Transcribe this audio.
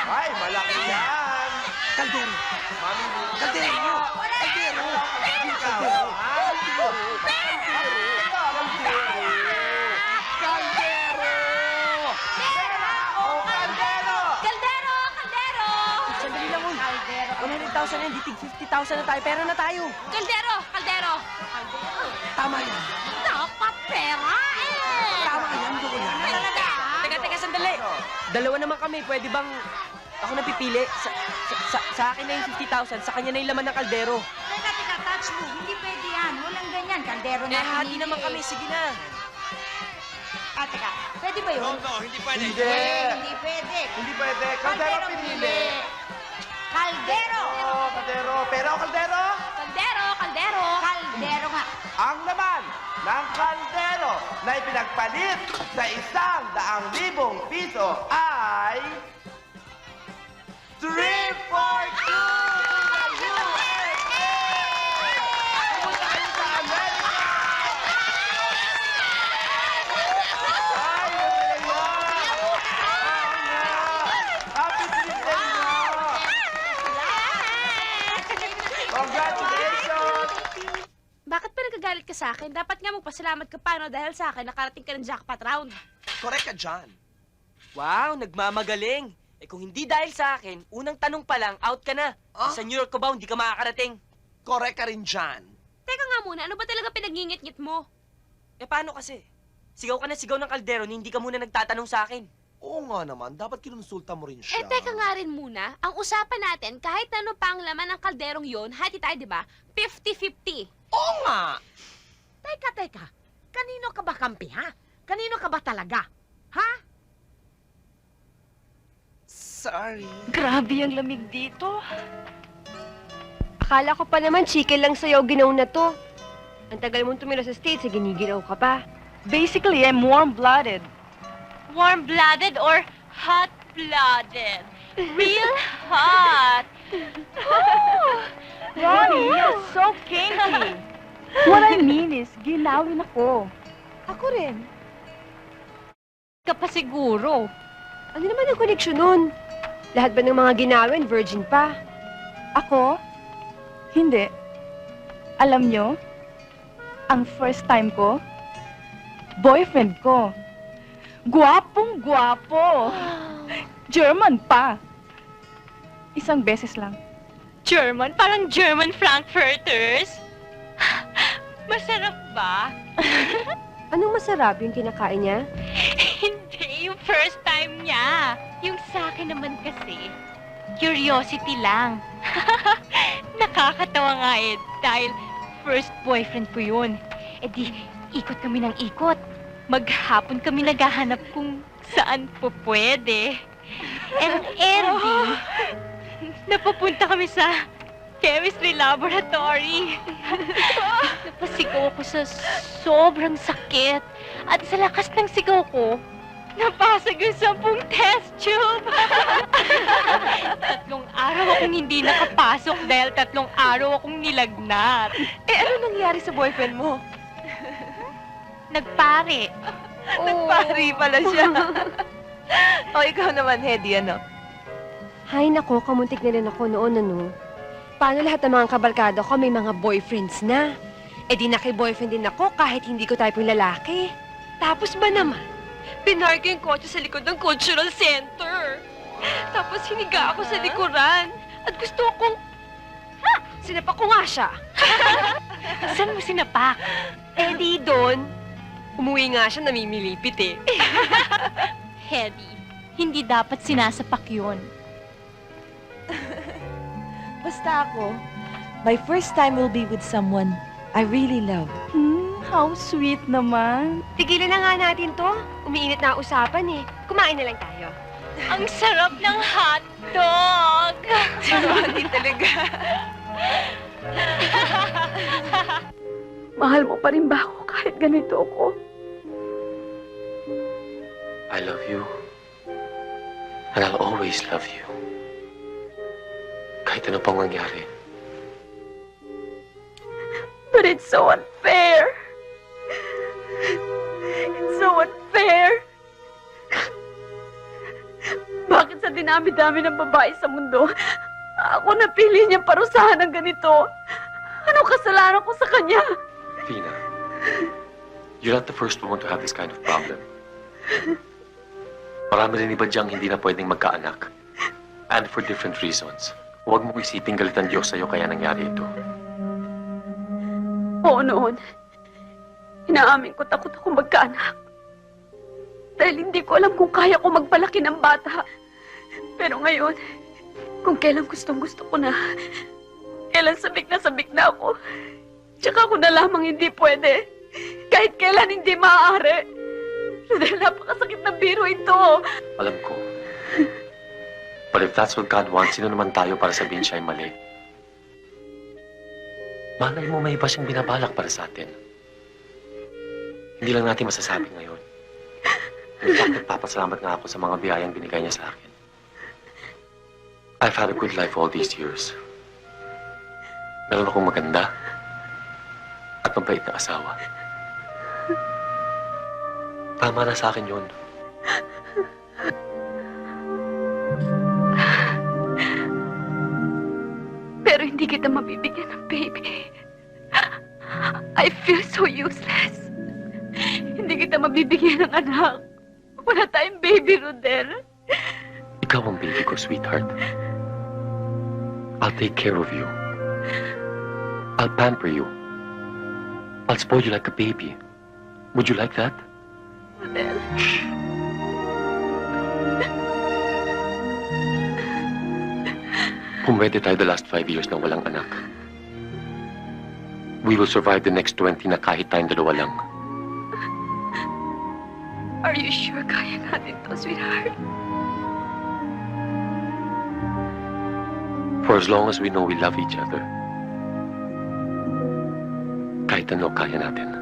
Ay, malaki yan. Kaldero! Mami, Kaldero! Kaldero! ikaw. Kaldero! Kaldero! Sandali lang, uy. 100,000 na, hindi tig 50,000 na tayo. Pera na tayo. Kaldero! Kaldero! Tama yan. Dapat pera eh! Tama yan, doon yan. Talaga? Teka, sandali. Dalawa naman kami. Pwede bang ako napipili? Sa akin na yung 50,000. Sa kanya na yung laman ng kaldero. Teka, touch mo. Hindi pwede yan. Walang ganyan. Kaldero na Hati naman kami. Sige na. Teka. Pwede ba yun? No, hindi pwede. Hindi pwede. Hindi pwede. Kaldero pinili. Kaldero! Kaldero. Pero kaldero? Kaldero! Kaldero! Kaldero nga. Ang laman ng kaldero na ipinagpalit sa 100,000 piso ay 342 to the USA! Pumunta kayo sa Amerika! Ay, magaling yan! Oo nga! Happy birthday nyo! Congratulations! Bakit pa nagagalit ka sa akin? Dapat nga magpasalamat ka pa, no? Dahil sa akin, nakarating ka ng jackpot round. Correct ka dyan. Wow, nagmamagaling. Eh kung hindi dahil sa akin, unang tanong pa lang, out ka na. Ah? Sa New York ka ba, hindi ka makakarating. Correct ka rin dyan. Teka nga muna, ano ba talaga pinag-ngit-ngit mo? Eh paano kasi? Sigaw ka na sigaw ng kaldero, ni hindi ka muna nagtatanong sa akin. Oo nga naman, dapat kinonsulta mo rin siya. Teka nga rin muna, ang usapan natin, kahit ano pa ang laman ng kalderong yon, hati tayo, di ba? 50-50. Oo nga! Teka. Kanino ka ba kampi, ha? Kanino ka ba talaga? Ha? Sorry. Grabe ang lamig dito. Akala ko pa naman chicken lang sa'yo ginaw na to. Ang tagal mong tumira sa States, giniginaw ka pa. Basically, I'm warm-blooded. Warm-blooded or hot-blooded? Real hot! Ronnie, you're so kinky. What I mean is, ginawin ako. Ako rin. Ka pa siguro. Ano naman ang koneksyon nun? Lahat ba ng mga ginawin, virgin pa? Ako? Hindi. Alam nyo, ang first time ko, boyfriend ko. Gwapong-gwapo. German pa. Isang beses lang. German? Parang German Frankfurters? Masarap ba? Anong masarap yung kinakain niya? Hindi, yung first time niya. Yung sa akin naman kasi, curiosity lang. Nakakatawa nga eh, dahil first boyfriend ko yun. Eh di, ikot kami ng ikot. Maghapon kami naghahanap kung saan po pwede. And Eddie, napapunta kami sa chemistry laboratory. Napasigaw ako sa sobrang sakit. At sa lakas ng sigaw ko, napasag yung 10 test tube. 3 araw akong hindi nakapasok dahil 3 araw akong nilagnat. Eh, ano nangyari sa boyfriend mo? Nagpare. Nagpari pala siya. O, ikaw naman, Hedy, ano? Hay nako, kamuntik na rin ako noon, ano? Paano lahat ng mga kabarkada ko may mga boyfriends na? Eh di naki-boyfriend din ako kahit hindi ko type yung lalaki. Tapos ba naman, pinark yung kotse sa likod ng cultural center. Tapos hiniga ako sa likuran. At gusto akong... Sinapak ko nga siya. Saan mo sinapak? Eh di doon, umuwi nga siya namimilipit eh. Hedy, hindi dapat sinasapak yun. Basta ako, my first time will be with someone I really love. How sweet naman. Tigilan na nga natin to. Umiinit na usapan eh. Kumain na lang tayo. Ang sarap ng hotdog! Hindi talaga. Mahal mo pa rin ba ako kahit ganito ako? I love you. And I'll always love you. Kahit ano pang mangyari. But it's so unfair. It's so unfair. Bakit Sa dinami-dami ng babae sa mundo, ako napili niya parusahan ng ganito. Anong kasalanan ko sa kanya? Tina, you're not the first woman to have this kind of problem. Marami rin iba diyang hindi na pwedeng magkaanak. And for different reasons. Huwag mong isiping galit ang Diyos sa'yo kaya nangyari ito. Oo noon. Inaamin ko takot akong magkaanak. Dahil hindi ko alam kung kaya ko magpalaki ng bata. Pero ngayon, kung kailan gustong-gusto ko na, kailan sabik na ako, tsaka ako na lamang hindi pwede. Kahit kailan hindi maaari. Dahil napakasakit na biro ito. Alam ko. But if that's what God wants, sino naman tayo para sabihin siya ay mali? Malay mo may iba siyang binabalak para sa atin. Hindi lang natin masasabi ngayon. In fact, nagpapasalamat nga ako sa mga biyayang binigay niya sa akin. I've had a good life all these years. Meron akong maganda at mabait na asawa. Tama na sa akin yun. Pero hindi kita mabibigyan ng baby. I feel so useless. Hindi kita mabibigyan ng anak. Wala tayong baby, Rodel. Ikaw ang baby ko, sweetheart. I'll take care of you. I'll pamper you. I'll spoil you like a baby. Would you like that? Rodel. Kung pwede tayo the last 5 years na walang anak, we will survive the next 20 na kahit tayong dalawa lang. Are you sure kaya natin to, sweetheart? For as long as we know we love each other, kahit ano kaya natin.